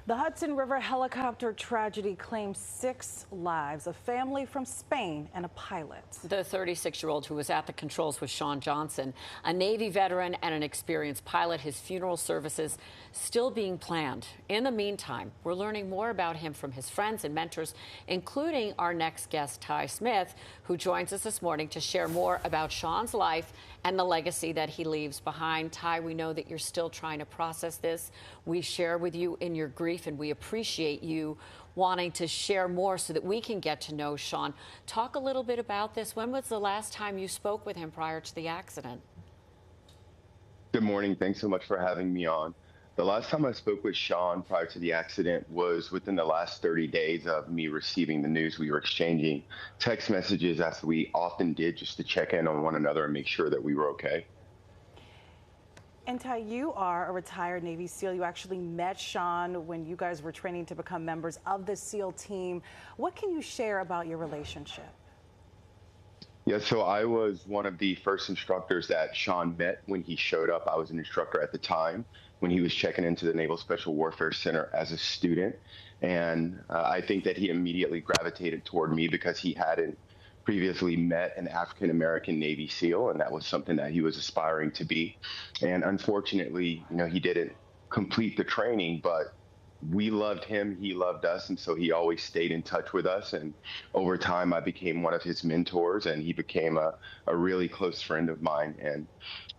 The Hudson River helicopter tragedy claimed 6 lives, a family from Spain and a pilot. The 36-year-old who was at the controls was Shawn Johnson, a Navy veteran and an experienced pilot. His funeral services still being planned. In the meantime, we're learning more about him from his friends and mentors, including our next guest, Ty Smith, who joins us this morning to share more about Shawn's life and the legacy that he leaves behind. Ty, we know that you're still trying to process this. We share with you in your grief, and we appreciate you wanting to share more so that we can get to know Shawn. Talk a little bit about this. When was the last time you spoke with him prior to the accident? Good morning. Thanks so much for having me on. The last time I spoke with Shawn prior to the accident was within the last 30 days of me receiving the news. We were exchanging text messages, as we often did, just to check in on one another and make sure that we were okay. And Ty, you are a retired Navy SEAL. You actually met Shawn when you guys were training to become members of the SEAL team. What can you share about your relationship? Yeah, so I was one of the first instructors that Shawn met when he showed up. I was an instructor at the time when he was checking into the Naval Special Warfare Center as a student. And I think that he immediately gravitated toward me because he hadn't previously met an African-American Navy SEAL, and that was something that he was aspiring to be. And unfortunately, he didn't complete the training, but we loved him, he loved us, and so he always stayed in touch with us. And over time, I became one of his mentors, and he became a really close friend of mine. And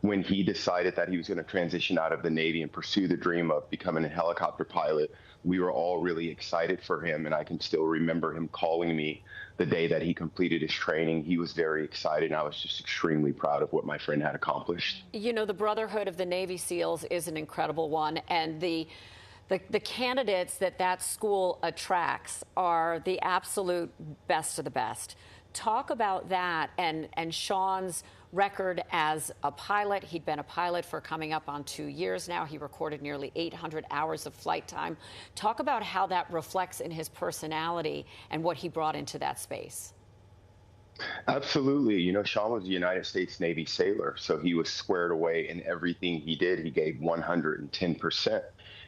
when he decided that he was going to transition out of the Navy and pursue the dream of becoming a helicopter pilot, we were all really excited for him. And I can still remember him calling me the day that he completed his training. He was very excited, and I was just extremely proud of what my friend had accomplished. You know, the Brotherhood of the Navy SEALs is an incredible one, and the candidates that school attracts are the absolute best of the best. Talk about that and Shawn's record as a pilot. He'd been a pilot for coming up on 2 years now. He recorded nearly 800 hours of flight time. Talk about how that reflects in his personality and what he brought into that space. Absolutely. Shawn was a United States Navy sailor, so he was squared away in everything he did. He gave 110%.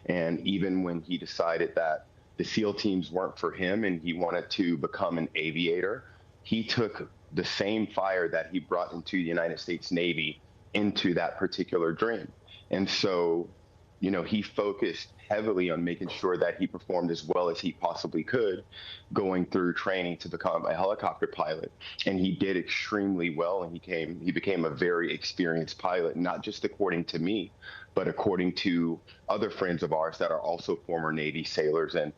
And even when he decided that the SEAL teams weren't for him and he wanted to become an aviator, he took the same fire that he brought into the United States Navy into that particular dream. And so, he focused heavily on making sure that he performed as well as he possibly could going through training to become a helicopter pilot. And he did extremely well, and he became a very experienced pilot, not just according to me, but according to other friends of ours that are also former Navy sailors and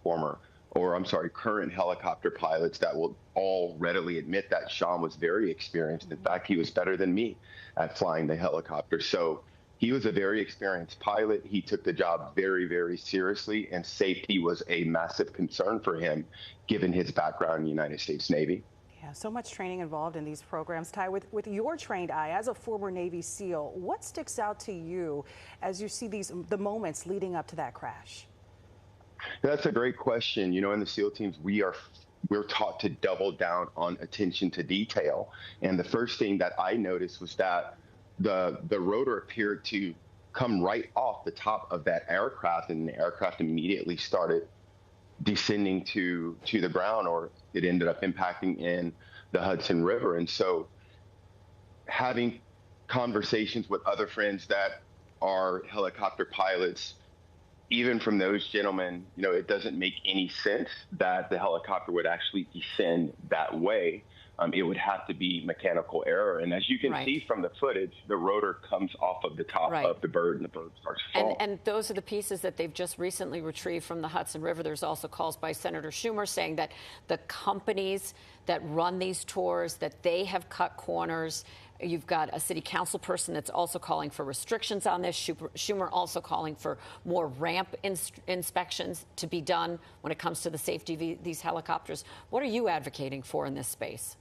current helicopter pilots that will all readily admit that Shawn was very experienced. In fact, he was better than me at flying the helicopter. So he was a very experienced pilot. He took the job very, very seriously, and safety was a massive concern for him, given his background in the United States Navy. Yeah, so much training involved in these programs. Ty, with your trained eye as a former Navy SEAL, what sticks out to you as you see the moments leading up to that crash? That's a great question. In the SEAL teams, we're taught to double down on attention to detail. And the first thing that I noticed was that the rotor appeared to come right off the top of that aircraft, and the aircraft immediately started descending to the ground, or it ended up impacting in the Hudson River. And so having conversations with other friends that are helicopter pilots, even from those gentlemen, it doesn't make any sense that the helicopter would actually descend that way. It would have to be mechanical error. And as you can see from the footage, the rotor comes off of the top of the bird, and the bird starts to fall. And those are the pieces that they've just recently retrieved from the Hudson River. There's also calls by Senator Schumer saying that the companies that run these tours, that they have cut corners. You've got a city council person that's also calling for restrictions on this. Schumer also calling for more ramp inspections to be done when it comes to the safety of these helicopters. What are you advocating for in this space?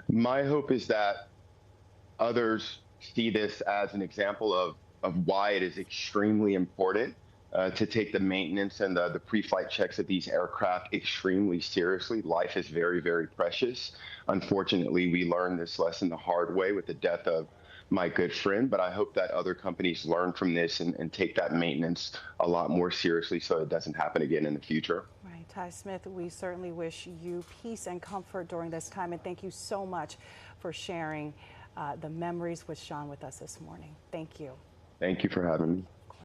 My hope is that others see this as an example of why it is extremely important to take the maintenance and the pre-flight checks of these aircraft extremely seriously. Life is very, very precious. Unfortunately, we learned this lesson the hard way with the death of my good friend, but I hope that other companies learn from this and take that maintenance a lot more seriously so it doesn't happen again in the future. Right, Ty Smith, we certainly wish you peace and comfort during this time, and thank you so much for sharing the memories with Shawn with us this morning. Thank you. Thank you for having me.